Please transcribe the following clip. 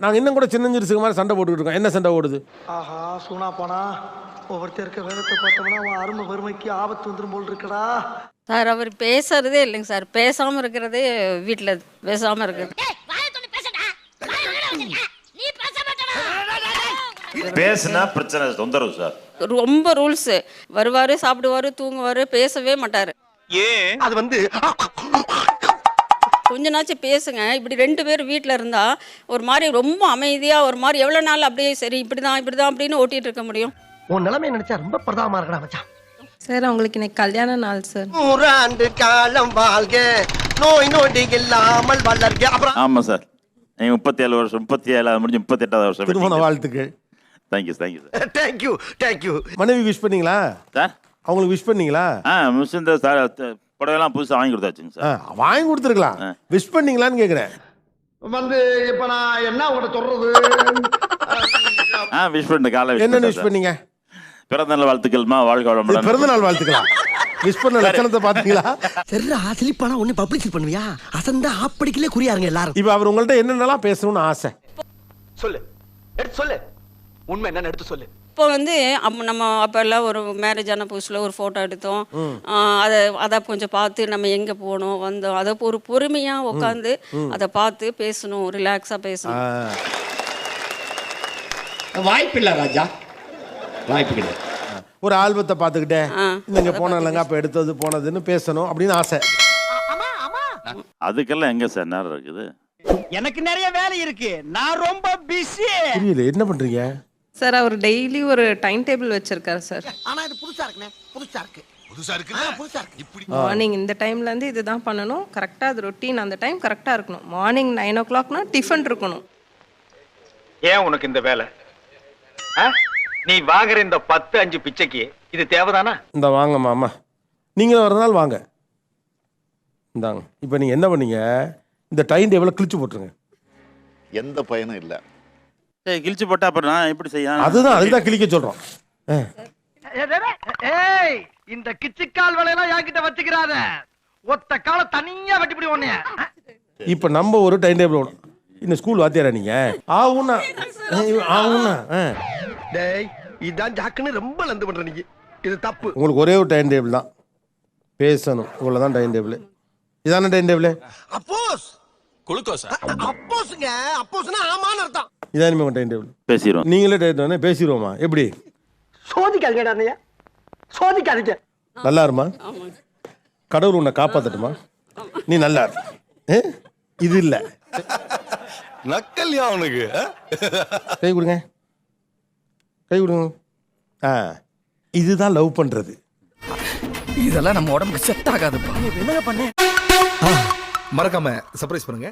நாங்கள் இன்னும் கூட சின்னஞ்சிறுசுக்கு மாதிரி சண்டை போட்டுக்கிட்டு இருக்கோம். என்ன சண்டை ஓடுது? ஆஹா சூனா போனா ஒவ்வொருத்தர் இருக்க வேகத்தை பார்த்தோம்னா அவன் அருமை வறுமைக்கு ஆபத்து வந்துடும் போல் இருக்கடா. சார் அவர் பேசுறதே இல்லைங்க சார். பேசாமல் இருக்கிறதே வீட்டில் பேசாமல் இருக்கிறது. பேசுனா பிரச்சனை, தொந்தரவு சார். ரொம்ப ரூல்ஸு. வருவார், சாப்பிடுவார், தூங்குவார், பேசவே மாட்டார். ஏன் அது வந்து கொஞ்ச நாச்சும் பேசுங்க. இப்படி 2 பேர் வீட்டில் இருந்தால் ஒரு மாதிரி ரொம்ப அமைதியாக ஒரு மாதிரி எவ்வளோ நாள் அப்படியே சரி இப்படி தான் அப்படின்னு ஓட்டிகிட்டு இருக்க முடியும்? உன் நிலைமை நினைச்சா ரொம்ப பிரதாபமா இருக்கடா மச்சான். சார் அவங்களுக்கு இன்னைக்கு கல்யாண நாள் சார். 100 ஆண்டு காலம் வாழ்க, நோய் நொடி இல்லாமல் வளர்க. அப்புறம் ஆமாம் சார். நீங்கள் 37 வருஷம், 37 முடிஞ்சு 38வது வருஷம். திருமண வாழ்த்துக்கள். Thank you sir. தேங்க்யூ. மனைவி விஷ் பண்ணீங்களா சார் அவங்களுக்கு? விஷ் பண்ணீங்களா? மிஸ் இந்த சார் புடவைலாம் புதுசாக வாங்கி கொடுத்தாச்சுங்க சார். வாங்கி கொடுத்துருக்கலாம். விஷ் பண்ணீங்களான்னு கேட்குறேன். வந்து இப்ப நான் என்ன உங்கள்கிட்ட சொல்றது? விஷ் பண்ண காலை என்னென்ன விஷ் பண்ணீங்க? பிறந்த நாள் வாழ்த்துக்கள்மா, வாழ்க வளமுடன். பிறந்த நாள் வாழ்த்துக்கலாம். விஷ் பண்ண லட்சணத்தை பாத்தீங்களா? சரிடா சிலிப்பானா ஒண்ணு பப்ளிசிட்டி பண்ணுவியா? அசந்தா ஆப்படிக்கலே குறியாருங்க எல்லாரும். இப்ப அவர் உங்கள்ட்ட என்னென்னலாம் பேசணும்னு ஆசை? சொல்லு, எடுத்து சொல்லு. உண்மை என்னன்னு எடுத்து சொல்லு. இப்போ வந்து நம்ம அப்போல்லாம் ஒரு மேரேஜ் ஆன புதுசில் ஒரு ஃபோட்டோ எடுத்தோம். அதை கொஞ்சம் பார்த்து நம்ம எங்கே போகணும் வந்தோம், அதை ஒரு பொறுமையாக உட்காந்து அதை பார்த்து பேசணும், ரிலாக்ஸாக பேசணும். வாய்ப்பு இல்லை ராஜா, வாய்ப்பு கிடையாது. ஒரு ஆல்பத்தை பார்த்துக்கிட்டே இங்கே போனோம் இல்லைங்க அப்போ எடுத்தது போனதுன்னு பேசணும் அப்படின்னு ஆசை. அதுக்கெல்லாம் எங்கே சார் நேரம் இருக்குது? எனக்கு நிறைய வேலை இருக்கு, நான் ரொம்ப பிஸி. புரியல, என்ன பண்ணுறீங்க? சார் அவர் டெய்லி ஒரு டைம் டேபிள் வச்சிருக்காரு சார். ஆனா இது புதுசா இருக்குனே, புதுசா இருக்கு. இப்படி மார்னிங் இந்த டைம்லேருந்து இதுதான் பண்ணணும், கரெக்டாக அது ரொட்டீன், அந்த டைம் கரெக்டாக இருக்கணும். மார்னிங் 9 o'clockனா டிஃபன் இருக்கணும். ஏன் உனக்கு இந்த வேலை? நீ வாங்குற இந்த 10-5 பிச்சைக்கு இது தேவைதானா? இந்த வாங்க மாமா, நீங்களும் வரனால வாங்க. இந்தாங்க. இப்போ நீங்கள் என்ன பண்ணீங்க, இந்த டைம் டேபிளை கிழிச்சு போட்டுருங்க. எந்த பயனும் இல்லை. சரி, கிழிச்சு போட்டா அப்புறம் நான் எப்படி செய்ய? அதுதான் கிழிக்க சொல்கிறோம். ஏய், இந்த கிச்சிக்கால் வேலையெல்லாம் என்கிட்ட வச்சுக்கிறாத. ஒத்த கால தனியா வெட்டிப்பிடி ஒன்னைய. இப்போ நம்ம ஒரு டைம் டேபிள் இந்த ஸ்கூல் வாத்தியாரா நீங்கள்? ஆகுண்ணா. டேய், இதான் ஜாக்குன்னு ரொம்ப லந்து பண்ற நீங்க. இது தப்பு. உங்களுக்கு ஒரே ஒரு டைம் டேபிள் தான், பேசணும். இவ்வளோதான் டைம் டேபிள். இதான டைம் டேபிள். அப்போஸ் குளுக்கோஸ். அப்போஸ்ங்க, அப்போஸ்னா ஆமான்னு அர்த்தம். இதான் உங்கள் டைம் டேபிள். பேசிடுவோம். நீங்களே டைம் டேபிள் பேசிடுவோமா? எப்படி? சோதிக்காதீங்கடா அண்ணையா, சோதிக்காதீங்க. நல்லா இருமா, கடவுள் உன்னை காப்பாற்றட்டுமா, நீ நல்லா இரு. இது இல்லை நக்கல்யா அவனுக்கு. கை கொடுங்க, கை கொடுங்க. இதுதான் லவ் பண்றது. இதெல்லாம் நம்ம உடம்புக்கு செட் ஆகாதுப்பா. என்னங்க பண்ண? மறக்காம சர்ப்ரைஸ் பண்ணுங்க.